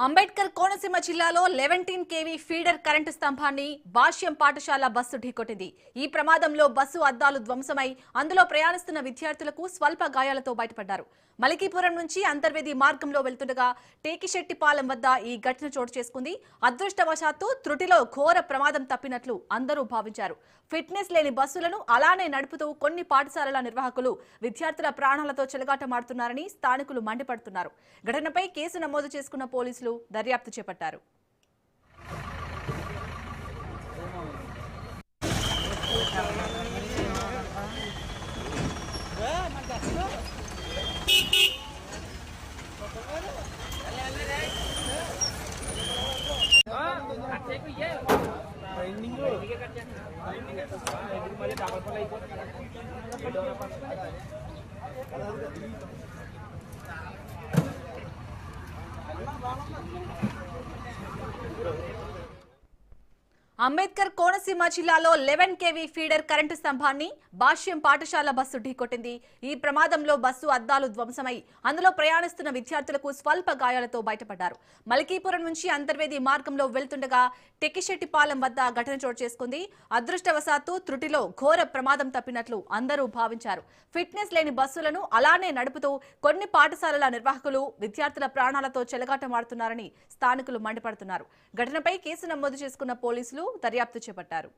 అంబేద్కర్ కోనసీమ జిల్లాలో 11 kV feeder current స్తంభాన్ని భాష్యం పాఠశాల బస్సు ఢీకొట్టింది. ఈ ప్రమాదంలో బస్సు అద్దాలు ధ్వంసమై అందులో ప్రయాణిస్తున్న విద్యార్థులకు స్వల్ప గాయాలతో బయటపడ్డారు. మలికీపురం నుంచి అంతర్వేది మార్గంలో వెళ్తుండగా టేకిశెట్టిపాలెం వద్ద ఈ ఘటన చోటు చేసుకుంది. అదృష్టవశాత్తు త్రుటిలో ఘోర ప్రమాదం తప్పినట్లు అందరూ భావించారు. ఫిట్నెస్ లేని బస్సులను అలానే నడుపుతూ కొన్ని పాఠశాలల నిర్వాహకులు విద్యార్థుల ప్రాణాలతో చెలగాటమాడుతున్నారని స్థానికులు మండిపడుతున్నారు. ఘటనపై కేసు నమోదు చేసుకున్న పోలీసులు దర్యాప్తు చేపట్టారు. అంబేద్కర్ కోనసీమ జిల్లాలో 11 kV ఫీడర్ కరెంటు స్తంభాన్ని భాష్యం పాఠశాల బస్సు ఢీకొట్టింది. ఈ ప్రమాదంలో బస్సు అద్దాలు ధ్వంసమై అందులో ప్రయాణిస్తున్న విద్యార్థులకు స్వల్ప గాయాలతో బయటపడ్డారు. మలికీపురం నుంచి అంతర్వేది మార్గంలో వెళ్తుండగా టెకిశెట్టిపాలెం వద్ద ఘటన చోటు చేసుకుంది. అదృష్టవశాత్తు త్రుటిలో ఘోర ప్రమాదం తప్పినట్లు అందరూ భావించారు. ఫిట్నెస్ లేని బస్సులను అలానే నడుపుతూ కొన్ని పాఠశాలల నిర్వాహకులు విద్యార్థుల ప్రాణాలతో చెలగాటమాడుతున్నారని స్థానికులు మండిపడుతున్నారు. ఘటనపై కేసు నమోదు చేసుకున్న పోలీసులు దర్యాప్తు చేపట్టారు.